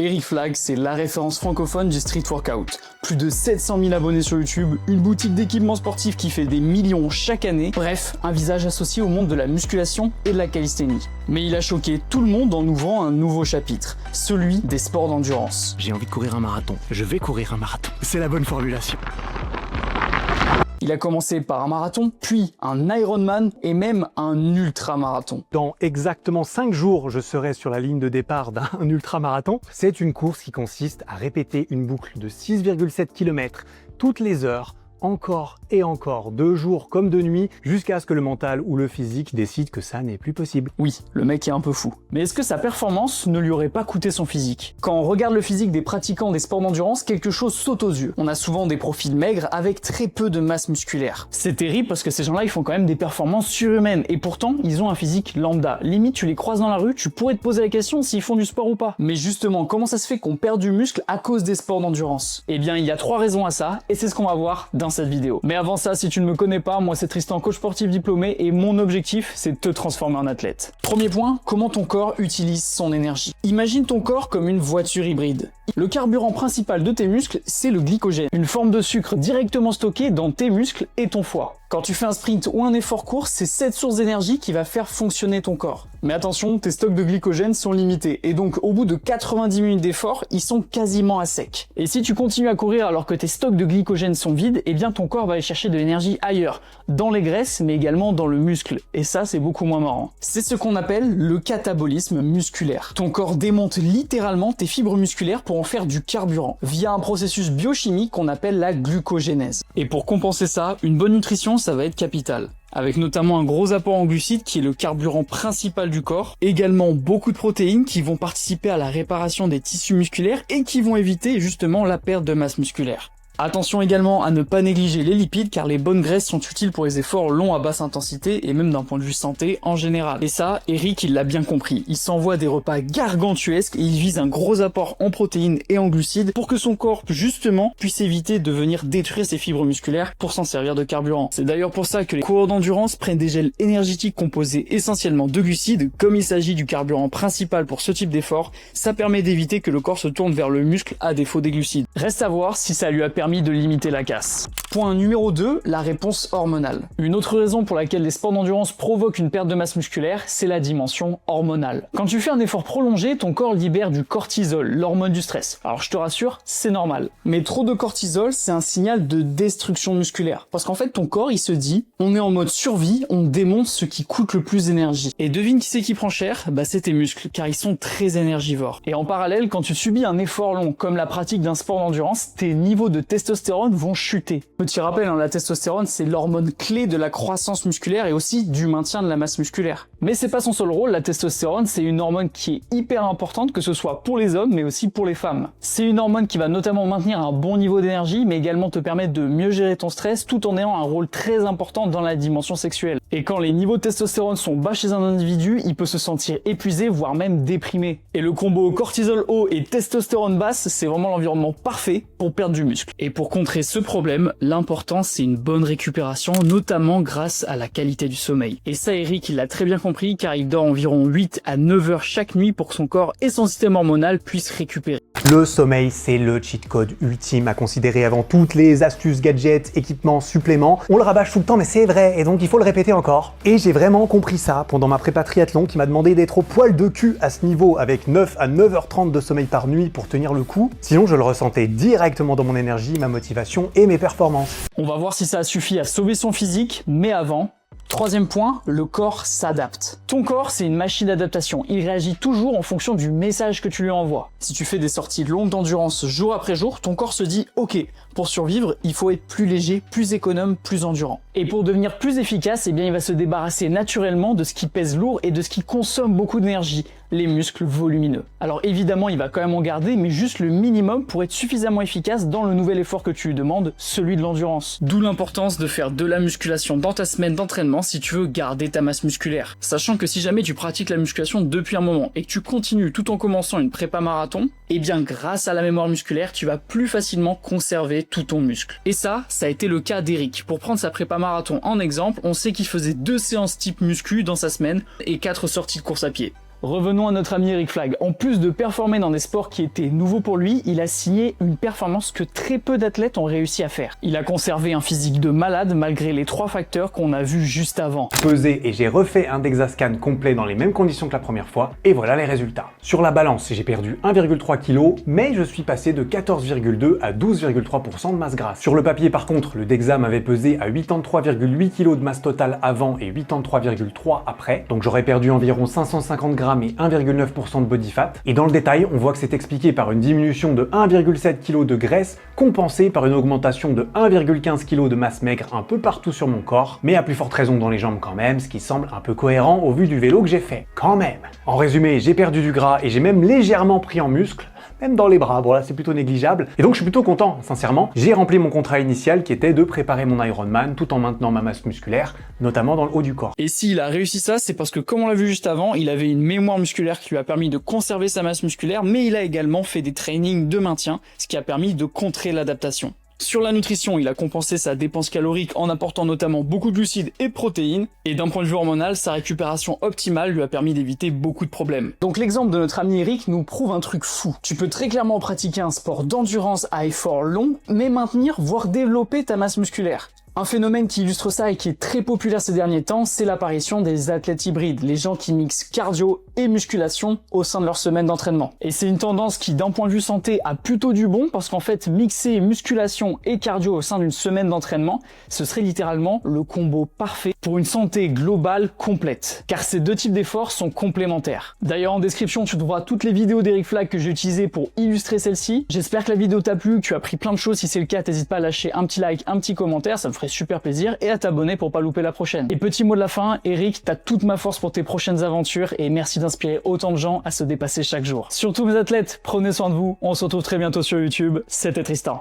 Eric Flag, c'est la référence francophone du street workout. Plus de 700 000 abonnés sur YouTube, une boutique d'équipements sportifs qui fait des millions chaque année. Bref, un visage associé au monde de la musculation et de la calisthénie. Mais il a choqué tout le monde en ouvrant un nouveau chapitre, celui des sports d'endurance. J'ai envie de courir un marathon. Je vais courir un marathon. C'est la bonne formulation. Il a commencé par un marathon, puis un Ironman et même un ultramarathon. Dans exactement 5 jours, je serai sur la ligne de départ d'un ultramarathon. C'est une course qui consiste à répéter une boucle de 6,7 km toutes les heures, encore et encore, de jour comme de nuit, jusqu'à ce que le mental ou le physique décide que ça n'est plus possible. Oui, le mec est un peu fou. Mais est-ce que sa performance ne lui aurait pas coûté son physique? Quand on regarde le physique des pratiquants des sports d'endurance, quelque chose saute aux yeux. On a souvent des profils maigres avec très peu de masse musculaire. C'est terrible parce que ces gens-là, ils font quand même des performances surhumaines et pourtant, ils ont un physique lambda. Limite, tu les croises dans la rue, tu pourrais te poser la question s'ils font du sport ou pas. Mais justement, comment ça se fait qu'on perd du muscle à cause des sports d'endurance? Eh bien, il y a 3 raisons à ça et c'est ce qu'on va voir dans cette vidéo. Mais avant ça, si tu ne me connais pas, moi c'est Tristan, coach sportif diplômé et mon objectif c'est de te transformer en athlète. Premier point, comment ton corps utilise son énergie. Imagine ton corps comme une voiture hybride. Le carburant principal de tes muscles, c'est le glycogène, une forme de sucre directement stocké dans tes muscles et ton foie. Quand tu fais un sprint ou un effort court, c'est cette source d'énergie qui va faire fonctionner ton corps. Mais attention, tes stocks de glycogène sont limités et donc au bout de 90 minutes d'effort, ils sont quasiment à sec. Et si tu continues à courir alors que tes stocks de glycogène sont vides, eh bien ton corps va aller chercher de l'énergie ailleurs, dans les graisses mais également dans le muscle. Et ça, c'est beaucoup moins marrant. C'est ce qu'on appelle le catabolisme musculaire. Ton corps démonte littéralement tes fibres musculaires pour en faire du carburant, via un processus biochimique qu'on appelle la glucogénèse. Et pour compenser ça, une bonne nutrition, ça va être capital. Avec notamment un gros apport en glucides qui est le carburant principal du corps, également beaucoup de protéines qui vont participer à la réparation des tissus musculaires et qui vont éviter justement la perte de masse musculaire. Attention également à ne pas négliger les lipides car les bonnes graisses sont utiles pour les efforts longs à basse intensité et même d'un point de vue santé en général. Et ça, Eric il l'a bien compris. Il s'envoie des repas gargantuesques et il vise un gros apport en protéines et en glucides pour que son corps justement puisse éviter de venir détruire ses fibres musculaires pour s'en servir de carburant. C'est d'ailleurs pour ça que les coureurs d'endurance prennent des gels énergétiques composés essentiellement de glucides. Comme il s'agit du carburant principal pour ce type d'effort, ça permet d'éviter que le corps se tourne vers le muscle à défaut des glucides. Reste à voir si ça lui a permis de limiter la casse. Point numéro 2, la réponse hormonale. Une autre raison pour laquelle les sports d'endurance provoquent une perte de masse musculaire, c'est la dimension hormonale. Quand tu fais un effort prolongé, ton corps libère du cortisol, l'hormone du stress. Alors je te rassure, c'est normal. Mais trop de cortisol, c'est un signal de destruction musculaire. Parce qu'en fait, ton corps, il se dit, on est en mode survie, on démonte ce qui coûte le plus d'énergie. Et devine qui c'est qui prend cher? Bah c'est tes muscles, car ils sont très énergivores. Et en parallèle, quand tu subis un effort long, comme la pratique d'un sport d'endurance, tes niveaux de testostérone vont chuter. Petit rappel, la testostérone, c'est l'hormone clé de la croissance musculaire et aussi du maintien de la masse musculaire. Mais c'est pas son seul rôle, la testostérone, c'est une hormone qui est hyper importante, que ce soit pour les hommes, mais aussi pour les femmes. C'est une hormone qui va notamment maintenir un bon niveau d'énergie, mais également te permettre de mieux gérer ton stress, tout en ayant un rôle très important dans la dimension sexuelle. Et quand les niveaux de testostérone sont bas chez un individu, il peut se sentir épuisé, voire même déprimé. Et le combo cortisol haut et testostérone basse, c'est vraiment l'environnement parfait pour perdre du muscle. Et pour contrer ce problème, l'important c'est une bonne récupération, notamment grâce à la qualité du sommeil. Et ça, Eric, il l'a très bien compris car il dort environ 8 à 9 heures chaque nuit pour que son corps et son système hormonal puissent récupérer. Le sommeil, c'est le cheat code ultime à considérer avant toutes les astuces, gadgets, équipements, suppléments. On le rabâche tout le temps, mais c'est vrai, et donc il faut le répéter encore. Et j'ai vraiment compris ça pendant ma prépa triathlon qui m'a demandé d'être au poil de cul à ce niveau avec 9 à 9h30 de sommeil par nuit pour tenir le coup. Sinon, je le ressentais directement dans mon énergie, ma motivation et mes performances. On va voir si ça a suffi à sauver son physique, mais avant... Troisième point, le corps s'adapte. Ton corps, c'est une machine d'adaptation. Il réagit toujours en fonction du message que tu lui envoies. Si tu fais des sorties longues d'endurance jour après jour, ton corps se dit « Ok, pour survivre, il faut être plus léger, plus économe, plus endurant. » Et pour devenir plus efficace, eh bien, il va se débarrasser naturellement de ce qui pèse lourd et de ce qui consomme beaucoup d'énergie, les muscles volumineux. Alors évidemment, il va quand même en garder, mais juste le minimum pour être suffisamment efficace dans le nouvel effort que tu lui demandes, celui de l'endurance. D'où l'importance de faire de la musculation dans ta semaine d'entraînement si tu veux garder ta masse musculaire. Sachant que si jamais tu pratiques la musculation depuis un moment et que tu continues tout en commençant une prépa marathon, eh bien grâce à la mémoire musculaire, tu vas plus facilement conserver tout ton muscle. Et ça a été le cas d'Eric. Pour prendre sa prépa marathon en exemple, on sait qu'il faisait 2 séances type muscu dans sa semaine et 4 sorties de course à pied. Revenons à notre ami Rick Flag. En plus de performer dans des sports qui étaient nouveaux pour lui, il a signé une performance que très peu d'athlètes ont réussi à faire. Il a conservé un physique de malade malgré les 3 facteurs qu'on a vus juste avant. Pesé et j'ai refait un DEXA-scan complet dans les mêmes conditions que la première fois, et voilà les résultats. Sur la balance, j'ai perdu 1,3 kg, mais je suis passé de 14,2 à 12,3% de masse grasse. Sur le papier par contre, le DEXA m'avait pesé à 83,8 kg de masse totale avant et 83,3 après, donc j'aurais perdu environ 550 grammes et 1,9% de body fat. Et dans le détail, on voit que c'est expliqué par une diminution de 1,7 kg de graisse, compensée par une augmentation de 1,15 kg de masse maigre un peu partout sur mon corps, mais à plus forte raison dans les jambes quand même, ce qui semble un peu cohérent au vu du vélo que j'ai fait. Quand même. En résumé, j'ai perdu du gras et j'ai même légèrement pris en muscle, même dans les bras, bon là c'est plutôt négligeable, et donc je suis plutôt content, sincèrement. J'ai rempli mon contrat initial qui était de préparer mon Ironman tout en maintenant ma masse musculaire, notamment dans le haut du corps. Et s'il a réussi ça, c'est parce que comme on l'a vu juste avant, il avait une mémoire musculaire qui lui a permis de conserver sa masse musculaire, mais il a également fait des trainings de maintien, ce qui a permis de contrer l'adaptation. Sur la nutrition, il a compensé sa dépense calorique en apportant notamment beaucoup de glucides et protéines, et d'un point de vue hormonal, sa récupération optimale lui a permis d'éviter beaucoup de problèmes. Donc l'exemple de notre ami Eric nous prouve un truc fou. Tu peux très clairement pratiquer un sport d'endurance à effort long, mais maintenir, voire développer ta masse musculaire. Un phénomène qui illustre ça et qui est très populaire ces derniers temps, c'est l'apparition des athlètes hybrides, les gens qui mixent cardio et musculation au sein de leur semaine d'entraînement. Et c'est une tendance qui, d'un point de vue santé, a plutôt du bon, parce qu'en fait, mixer musculation et cardio au sein d'une semaine d'entraînement, ce serait littéralement le combo parfait pour une santé globale complète. Car ces deux types d'efforts sont complémentaires. D'ailleurs, en description, tu trouveras toutes les vidéos d'Eric Flag que j'ai utilisées pour illustrer celle-ci. J'espère que la vidéo t'a plu, que tu as appris plein de choses. Si c'est le cas, n'hésite pas à lâcher un petit like, un petit commentaire, ça me ferait super plaisir, et à t'abonner pour pas louper la prochaine. Et petit mot de la fin, Eric, t'as toute ma force pour tes prochaines aventures et merci d'inspirer autant de gens à se dépasser chaque jour. Surtout mes athlètes, prenez soin de vous, on se retrouve très bientôt sur YouTube, c'était Tristan.